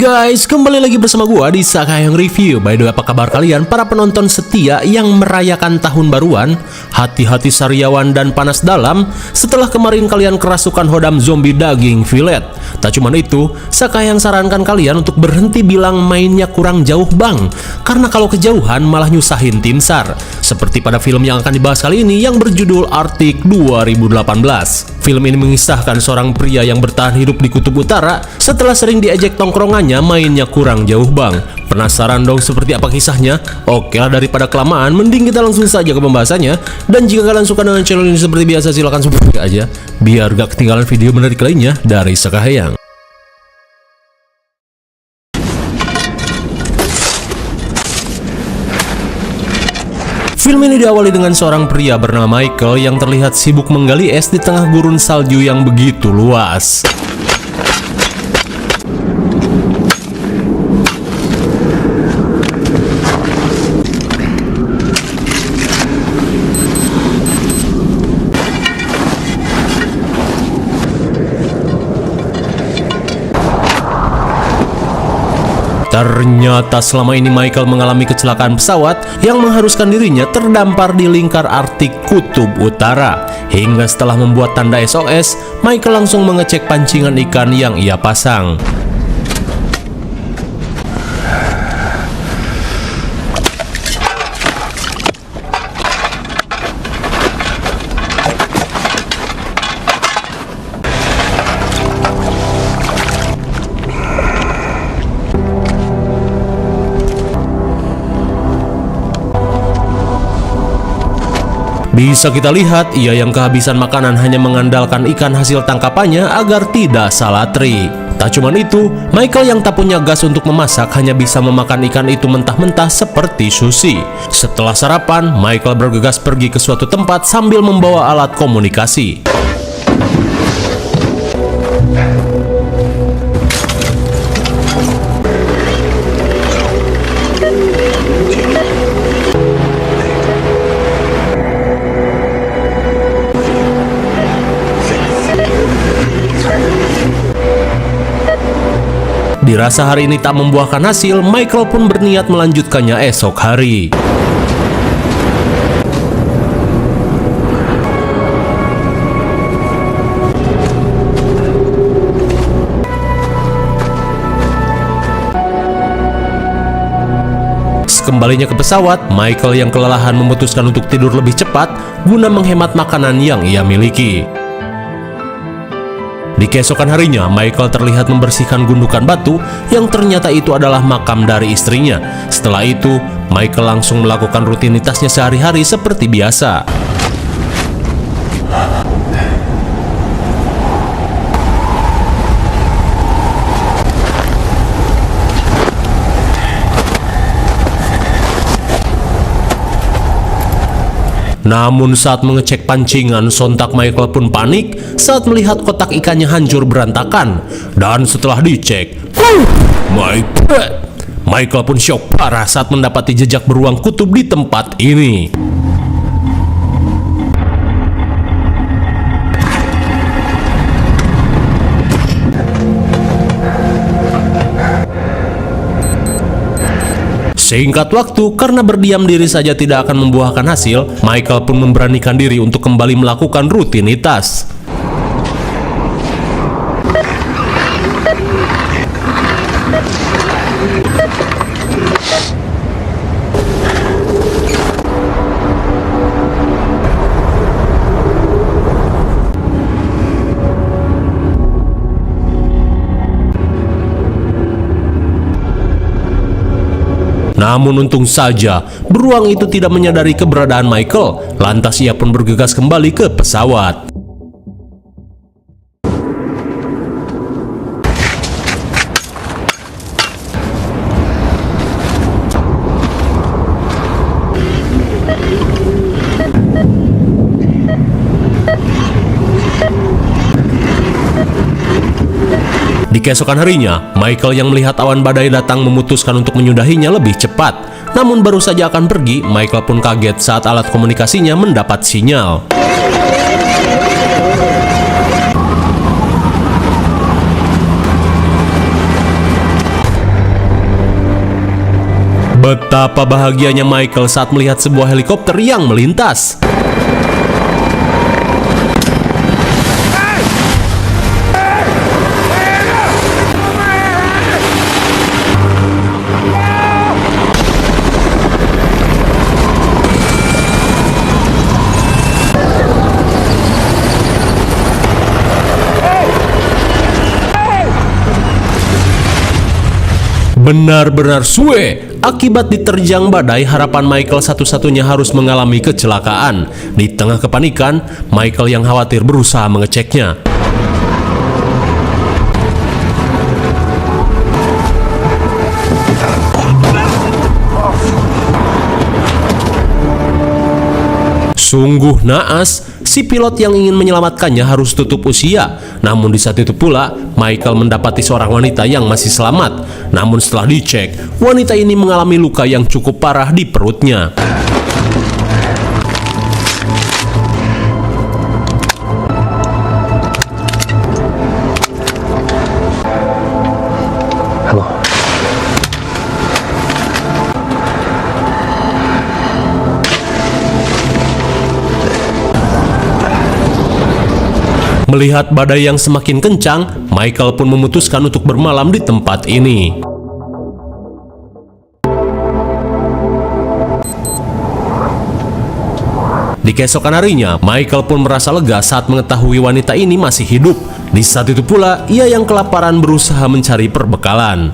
Guys, kembali lagi bersama gua di Sakayang Review. By the way, apa kabar kalian para penonton setia yang merayakan tahun baruan? Hati-hati sariawan dan panas dalam setelah kemarin kalian kerasukan hodam zombie daging fillet. Tak cuma itu, Sakayang sarankan kalian untuk berhenti bilang mainnya kurang jauh bang, karena kalau kejauhan malah nyusahin tim SAR. Seperti pada film yang akan dibahas kali ini yang berjudul Arctic 2018. Film ini mengisahkan seorang pria yang bertahan hidup di Kutub Utara setelah sering diejek tongkrongannya mainnya kurang jauh bang. Penasaran dong seperti apa kisahnya? Oke lah, daripada kelamaan mending kita langsung saja ke pembahasannya. Dan jika kalian suka dengan channel ini seperti biasa, silahkan subscribe aja biar gak ketinggalan video menarik lainnya dari Sakayang. Film ini diawali dengan seorang pria bernama Michael yang terlihat sibuk menggali es di tengah gurun salju yang begitu luas. Ternyata selama ini Michael mengalami kecelakaan pesawat yang mengharuskan dirinya terdampar di lingkar Arktik Kutub Utara. Hingga setelah membuat tanda SOS, Michael langsung mengecek pancingan ikan yang ia pasang. Bisa kita lihat, ia yang kehabisan makanan hanya mengandalkan ikan hasil tangkapannya agar tidak salah trik. Tak cuma itu, Michael yang tak punya gas untuk memasak hanya bisa memakan ikan itu mentah-mentah seperti sushi. Setelah sarapan, Michael bergegas pergi ke suatu tempat sambil membawa alat komunikasi. Dirasa hari ini tak membuahkan hasil, Michael pun berniat melanjutkannya esok hari. Sekembalinya ke pesawat, Michael yang kelelahan memutuskan untuk tidur lebih cepat guna menghemat makanan yang ia miliki. Di keesokan harinya, Michael terlihat membersihkan gundukan batu yang ternyata itu adalah makam dari istrinya. Setelah itu, Michael langsung melakukan rutinitasnya sehari-hari seperti biasa. Namun saat mengecek pancingan, sontak Michael pun panik saat melihat kotak ikannya hancur berantakan. Dan setelah dicek, my God, Michael pun syok parah saat mendapati jejak beruang kutub di tempat ini. Singkat waktu, karena berdiam diri saja tidak akan membuahkan hasil, Michael pun memberanikan diri untuk kembali melakukan rutinitas. Namun untung saja, beruang itu tidak menyadari keberadaan Michael. Lantas ia pun bergegas kembali ke pesawat. Di keesokan harinya, Michael yang melihat awan badai datang memutuskan untuk menyudahinya lebih cepat. Namun baru saja akan pergi, Michael pun kaget saat alat komunikasinya mendapat sinyal. Betapa bahagianya Michael saat melihat sebuah helikopter yang melintas. Benar-benar suwe. Akibat diterjang badai, harapan Michael satu-satunya harus mengalami kecelakaan. Di tengah kepanikan, Michael yang khawatir berusaha mengeceknya. Sungguh naas, si pilot yang ingin menyelamatkannya harus tutup usia. Namun di saat itu pula, Michael mendapati seorang wanita yang masih selamat. Namun setelah dicek, wanita ini mengalami luka yang cukup parah di perutnya. Melihat badai yang semakin kencang, Michael pun memutuskan untuk bermalam di tempat ini. Di keesokan harinya, Michael pun merasa lega saat mengetahui wanita ini masih hidup. Di saat itu pula, ia yang kelaparan berusaha mencari perbekalan.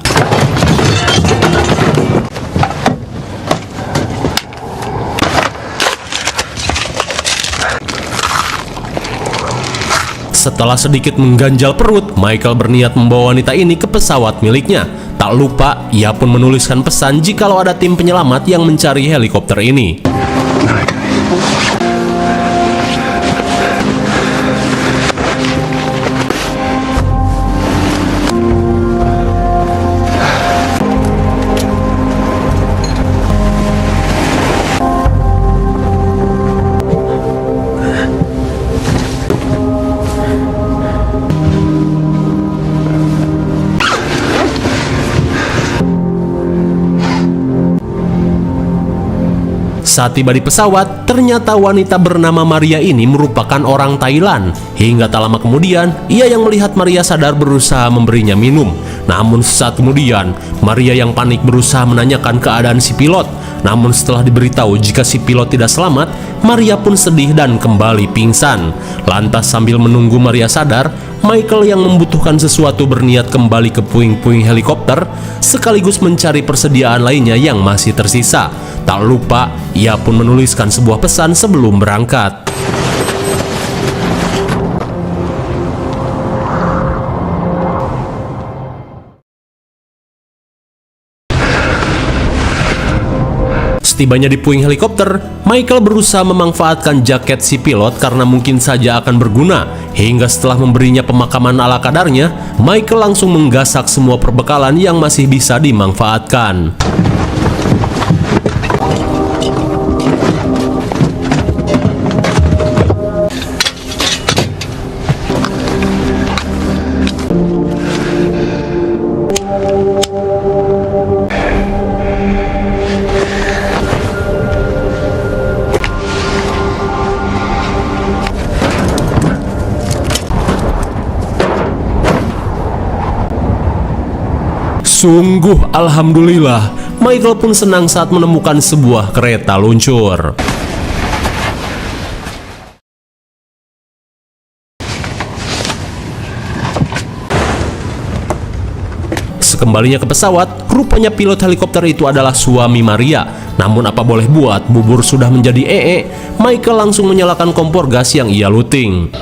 Setelah sedikit mengganjal perut, Michael berniat membawa wanita ini ke pesawat miliknya. Tak lupa, ia pun menuliskan pesan jikalau ada tim penyelamat yang mencari helikopter ini. Saat tiba di pesawat, ternyata wanita bernama Maria ini merupakan orang Thailand. Hingga tak lama kemudian, ia yang melihat Maria sadar berusaha memberinya minum. Namun saat kemudian, Maria yang panik berusaha menanyakan keadaan si pilot. Namun setelah diberitahu jika si pilot tidak selamat, Maria pun sedih dan kembali pingsan. Lantas sambil menunggu Maria sadar, Michael yang membutuhkan sesuatu berniat kembali ke puing-puing helikopter, sekaligus mencari persediaan lainnya yang masih tersisa. Tak lupa, ia pun menuliskan sebuah pesan sebelum berangkat. Setibanya di puing helikopter, Michael berusaha memanfaatkan jaket si pilot karena mungkin saja akan berguna. Hingga setelah memberinya pemakaman ala kadarnya, Michael langsung menggasak semua perbekalan yang masih bisa dimanfaatkan. Sungguh alhamdulillah, Michael pun senang saat menemukan sebuah kereta luncur. Sekembalinya ke pesawat, rupanya pilot helikopter itu adalah suami Maria. Namun apa boleh buat, bubur sudah menjadi Michael langsung menyalakan kompor gas yang ia luting.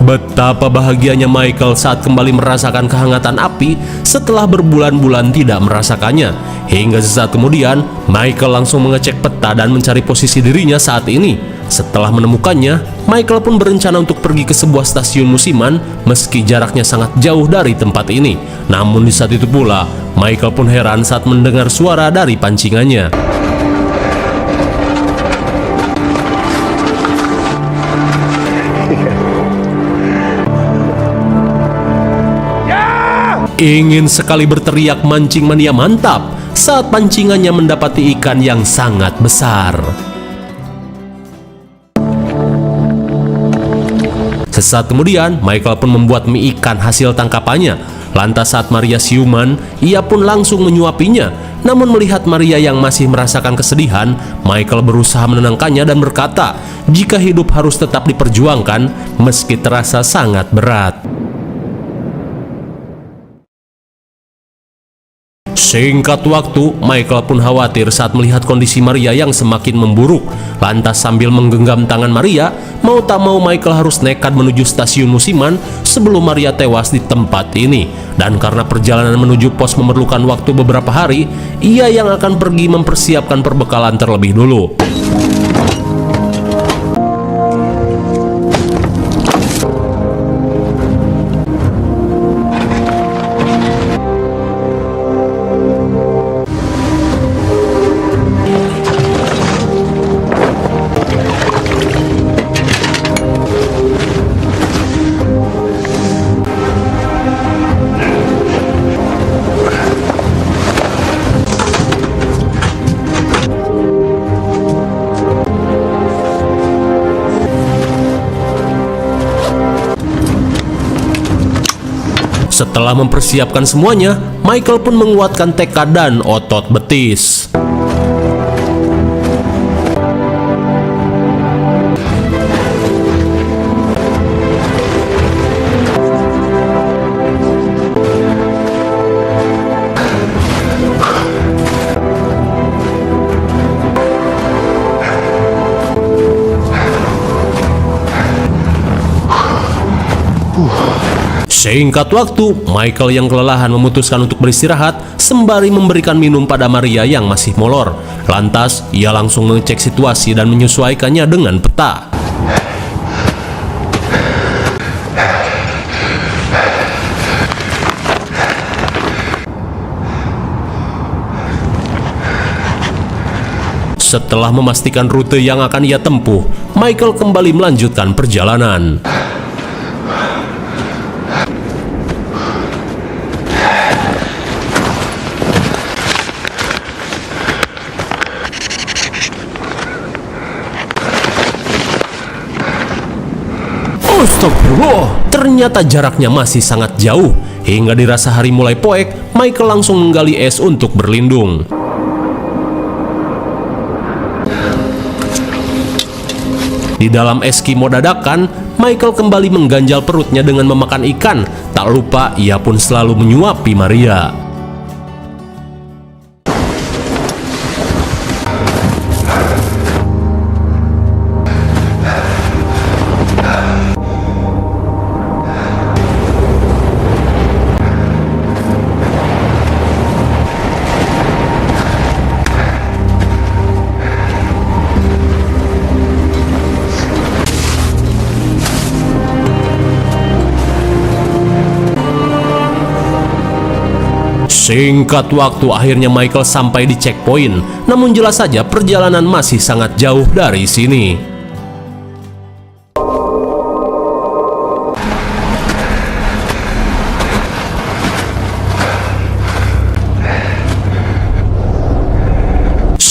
Betapa bahagianya Michael saat kembali merasakan kehangatan api setelah berbulan-bulan tidak merasakannya. Hingga sesaat kemudian, Michael langsung mengecek peta dan mencari posisi dirinya saat ini. Setelah menemukannya, Michael pun berencana untuk pergi ke sebuah stasiun musiman meski jaraknya sangat jauh dari tempat ini. Namun di saat itu pula, Michael pun heran saat mendengar suara dari pancingannya. ingin sekali berteriak mancing mania mantap saat pancingannya mendapati ikan yang sangat besar. Sesaat kemudian, Michael pun membuat mie ikan hasil tangkapannya. Lantas saat Maria siuman, ia pun langsung menyuapinya. Namun melihat Maria yang masih merasakan kesedihan, Michael berusaha menenangkannya dan berkata, jika hidup harus tetap diperjuangkan meski terasa sangat berat. Singkat waktu, Michael pun khawatir saat melihat kondisi Maria yang semakin memburuk. Lantas sambil menggenggam tangan Maria, mau tak mau Michael harus nekat menuju stasiun musiman sebelum Maria tewas di tempat ini. Dan karena perjalanan menuju pos memerlukan waktu beberapa hari, ia yang akan pergi mempersiapkan perbekalan terlebih dulu. Setelah mempersiapkan semuanya, Michael pun menguatkan tekad dan otot betis. Singkat waktu, Michael yang kelelahan memutuskan untuk beristirahat sembari memberikan minum pada Maria yang masih molor. Lantas, ia langsung mengecek situasi dan menyesuaikannya dengan peta. Setelah memastikan rute yang akan ia tempuh, Michael kembali melanjutkan perjalanan. Astagfirullah, ternyata jaraknya masih sangat jauh. Hingga dirasa hari mulai poek, Michael langsung menggali es untuk berlindung. Di dalam eskimo dadakan, Michael kembali mengganjal perutnya dengan memakan ikan. Tak lupa, ia pun selalu menyuapi Maria. Singkat waktu, akhirnya Michael sampai di checkpoint. Namun jelas saja perjalanan masih sangat jauh dari sini.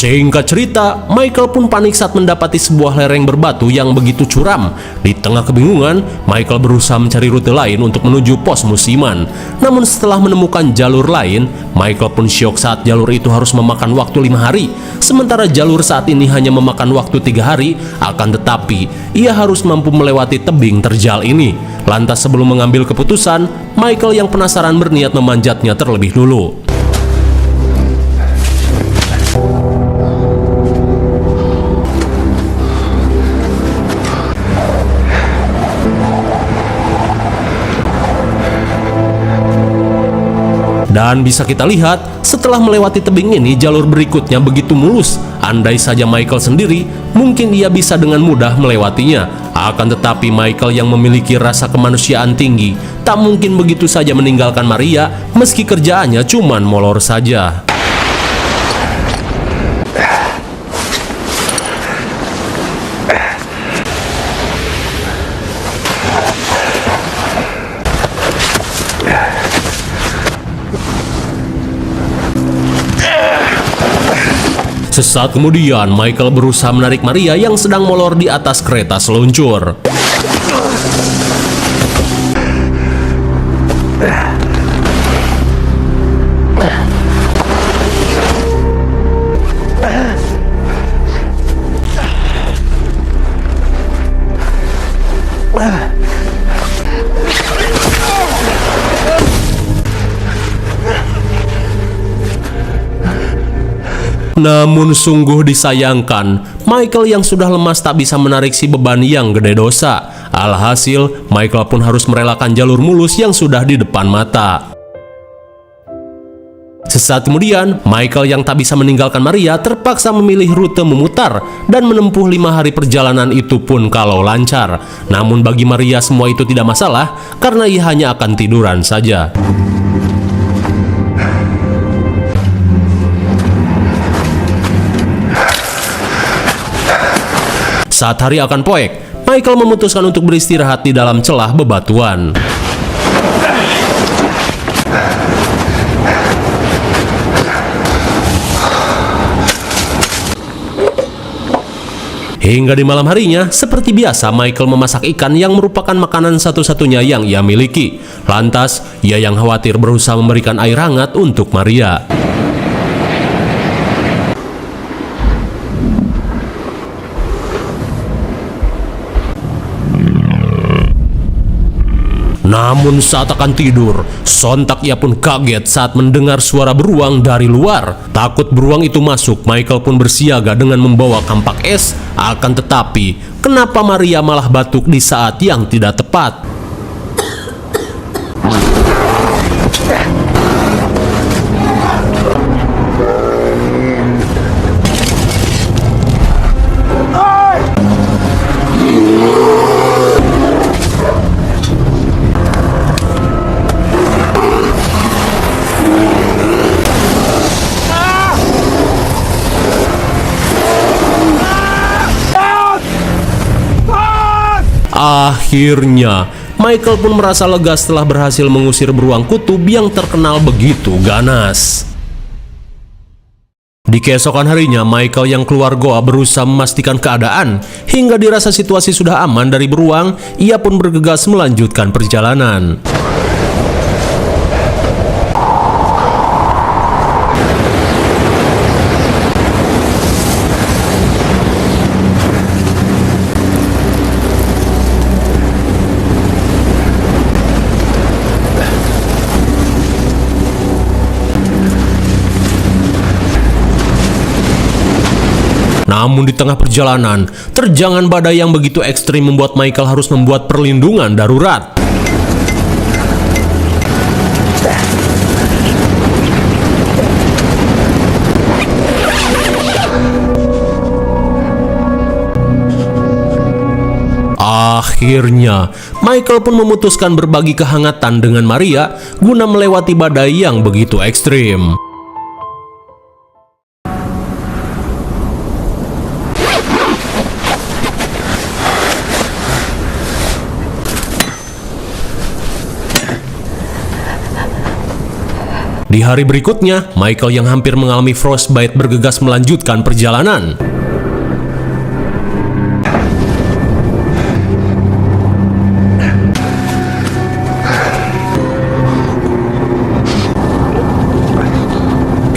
Singkat cerita, Michael pun panik saat mendapati sebuah lereng berbatu yang begitu curam. Di tengah kebingungan, Michael berusaha mencari rute lain untuk menuju pos musiman. Namun setelah menemukan jalur lain, Michael pun syok saat jalur itu harus memakan waktu 5 hari. Sementara jalur saat ini hanya memakan waktu 3 hari, akan tetapi ia harus mampu melewati tebing terjal ini. Lantas sebelum mengambil keputusan, Michael yang penasaran berniat memanjatnya terlebih dulu. Dan bisa kita lihat, setelah melewati tebing ini, jalur berikutnya begitu mulus. Andai saja Michael sendiri, mungkin ia bisa dengan mudah melewatinya. Akan tetapi Michael yang memiliki rasa kemanusiaan tinggi, tak mungkin begitu saja meninggalkan Maria, meski kerjaannya cuman molor saja. Sesaat kemudian, Michael berusaha menarik Maria yang sedang molor di atas kereta seluncur. Namun sungguh disayangkan, Michael yang sudah lemas tak bisa menarik si beban yang gede dosa. Alhasil, Michael pun harus merelakan jalur mulus yang sudah di depan mata. Sesaat kemudian, Michael yang tak bisa meninggalkan Maria terpaksa memilih rute memutar dan menempuh 5 hari perjalanan itu pun kalau lancar. Namun bagi Maria semua itu tidak masalah karena ia hanya akan tiduran saja. Saat hari akan poek, Michael memutuskan untuk beristirahat di dalam celah bebatuan. Hingga di malam harinya, seperti biasa Michael memasak ikan yang merupakan makanan satu-satunya yang ia miliki. Lantas, ia yang khawatir berusaha memberikan air hangat untuk Maria. Namun saat akan tidur, sontak ia pun kaget saat mendengar suara beruang dari luar. Takut beruang itu masuk, Michael pun bersiaga dengan membawa kampak es. Akan tetapi, kenapa Maria malah batuk di saat yang tidak tepat? Akhirnya, Michael pun merasa lega setelah berhasil mengusir beruang kutub yang terkenal begitu ganas. Di keesokan harinya, Michael yang keluar goa berusaha memastikan keadaan. Hingga dirasa situasi sudah aman dari beruang, ia pun bergegas melanjutkan perjalanan. Namun di tengah perjalanan, terjangan badai yang begitu ekstrim membuat Michael harus membuat perlindungan darurat. Akhirnya, Michael pun memutuskan berbagi kehangatan dengan Maria guna melewati badai yang begitu ekstrim. Di hari berikutnya, Michael yang hampir mengalami frostbite bergegas melanjutkan perjalanan.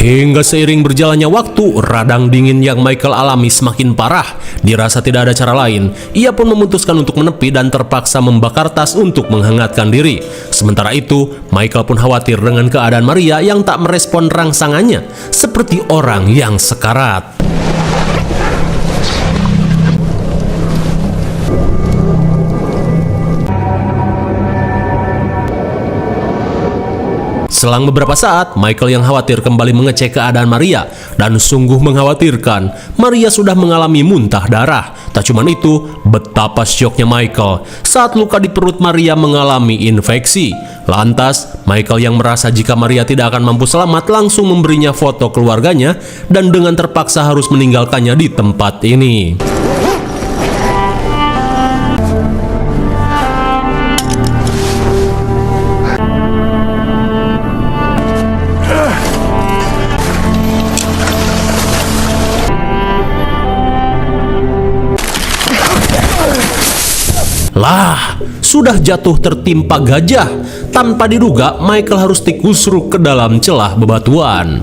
Hingga seiring berjalannya waktu, radang dingin yang Michael alami semakin parah. Dirasa tidak ada cara lain, ia pun memutuskan untuk menepi dan terpaksa membakar tas untuk menghangatkan diri. Sementara itu, Michael pun khawatir dengan keadaan Maria yang tak merespon rangsangannya, seperti orang yang sekarat. Selang beberapa saat, Michael yang khawatir kembali mengecek keadaan Maria dan sungguh mengkhawatirkan. Maria sudah mengalami muntah darah. Tak cuma itu, betapa syoknya Michael saat luka di perut Maria mengalami infeksi. Lantas, Michael yang merasa jika Maria tidak akan mampu selamat langsung memberinya foto keluarganya dan dengan terpaksa harus meninggalkannya di tempat ini. Lah, sudah jatuh tertimpa gajah. Tanpa diduga, Michael harus dikusruk ke dalam celah bebatuan.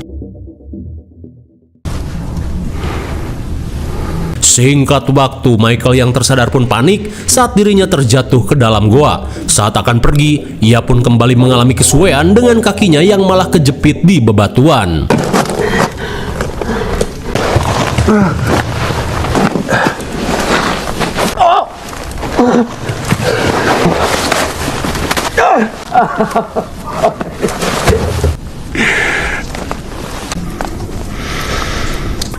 Singkat waktu, Michael yang tersadar pun panik saat dirinya terjatuh ke dalam goa. Saat akan pergi, ia pun kembali mengalami kesuwean dengan kakinya yang malah kejepit di bebatuan.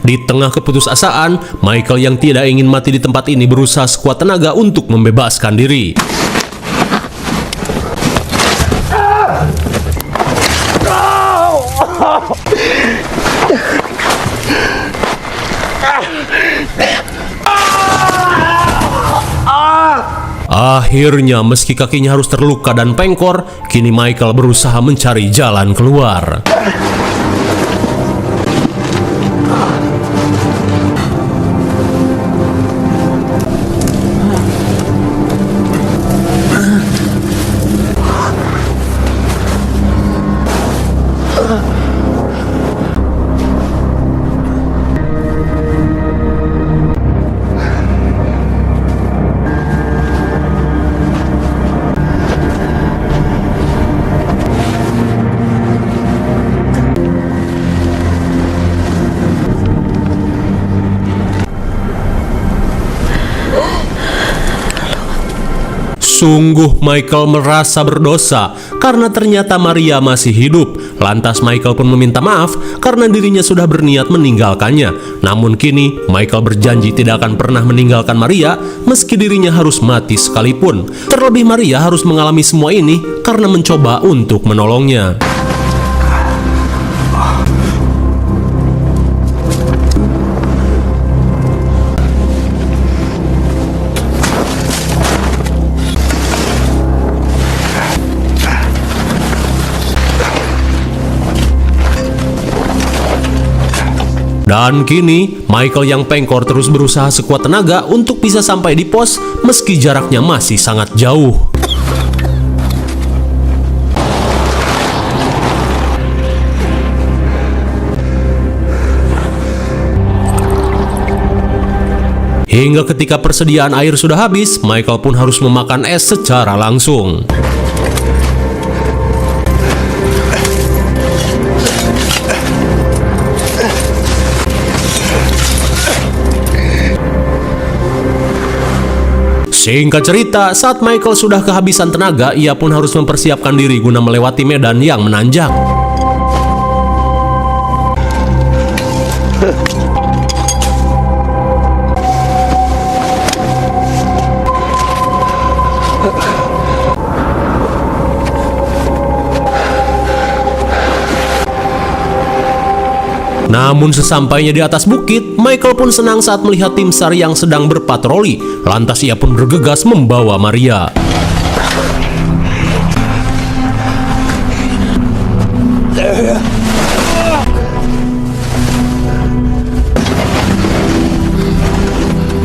Di tengah keputusasaan, Michael yang tidak ingin mati di tempat ini berusaha sekuat tenaga untuk membebaskan diri. Akhirnya, meski kakinya harus terluka dan pengkor, kini Michael berusaha mencari jalan keluar. Sungguh Michael merasa berdosa karena ternyata Maria masih hidup. Lantas Michael pun meminta maaf karena dirinya sudah berniat meninggalkannya. Namun kini Michael berjanji tidak akan pernah meninggalkan Maria meski dirinya harus mati sekalipun. Terlebih Maria harus mengalami semua ini karena mencoba untuk menolongnya. Dan kini, Michael yang pengkor terus berusaha sekuat tenaga untuk bisa sampai di pos meski jaraknya masih sangat jauh. Hingga ketika persediaan air sudah habis, Michael pun harus memakan es secara langsung. Singkat cerita, saat Michael sudah kehabisan tenaga, ia pun harus mempersiapkan diri guna melewati medan yang menanjak. Namun sesampainya di atas bukit, Michael pun senang saat melihat tim SAR yang sedang berpatroli. Lantas ia pun bergegas membawa Maria.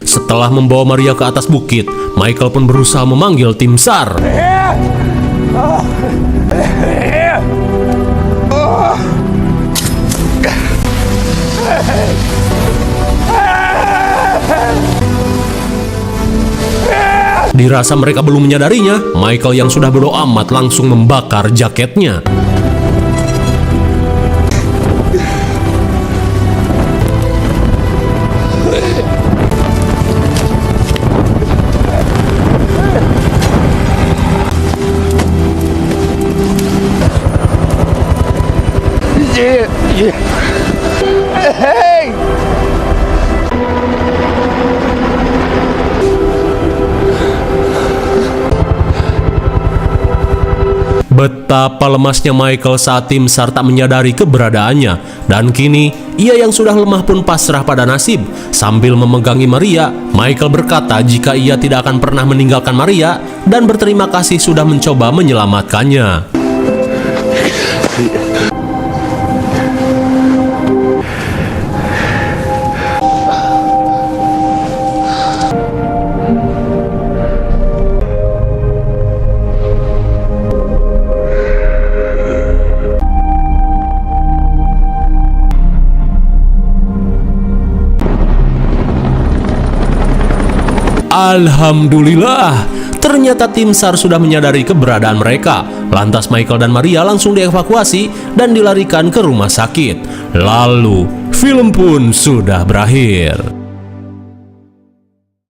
Setelah membawa Maria ke atas bukit, Michael pun berusaha memanggil tim SAR. Dirasa mereka belum menyadarinya, Michael yang sudah bodo amat langsung membakar jaketnya. Hey! Betapa lemasnya Michael saat tim SAR tak menyadari keberadaannya. Dan kini, ia yang sudah lemah pun pasrah pada nasib. Sambil memegangi Maria, Michael berkata jika ia tidak akan pernah meninggalkan Maria dan berterima kasih sudah mencoba menyelamatkannya. Alhamdulillah, ternyata tim SAR sudah menyadari keberadaan mereka. Lantas Michael dan Maria langsung dievakuasi dan dilarikan ke rumah sakit. Lalu, film pun sudah berakhir.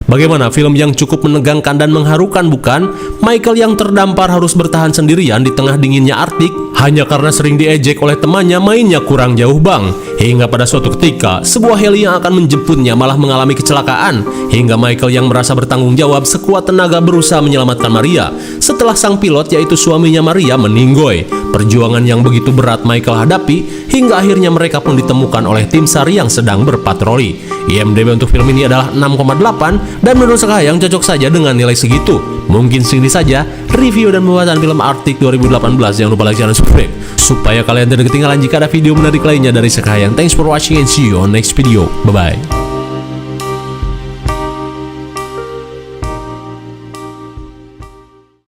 Bagaimana film yang cukup menegangkan dan mengharukan, bukan? Michael yang terdampar harus bertahan sendirian di tengah dinginnya Arktik hanya karena sering diejek oleh temannya mainnya kurang jauh bang. Hingga pada suatu ketika, sebuah heli yang akan menjemputnya malah mengalami kecelakaan. Hingga Michael yang merasa bertanggung jawab sekuat tenaga berusaha menyelamatkan Maria. Setelah sang pilot yaitu suaminya Maria meninggoy. Perjuangan yang begitu berat Michael hadapi hingga akhirnya mereka pun ditemukan oleh tim SAR yang sedang berpatroli. IMDb untuk film ini adalah 6,8 dan menurut saya yang cocok saja dengan nilai segitu. Mungkin segini saja review dan pembahasan film Arktik 2018. Jangan lupa like dan subscribe supaya kalian tidak ketinggalan jika ada video menarik lainnya dari Sekayang. Thanks for watching and see you on next video. Bye bye.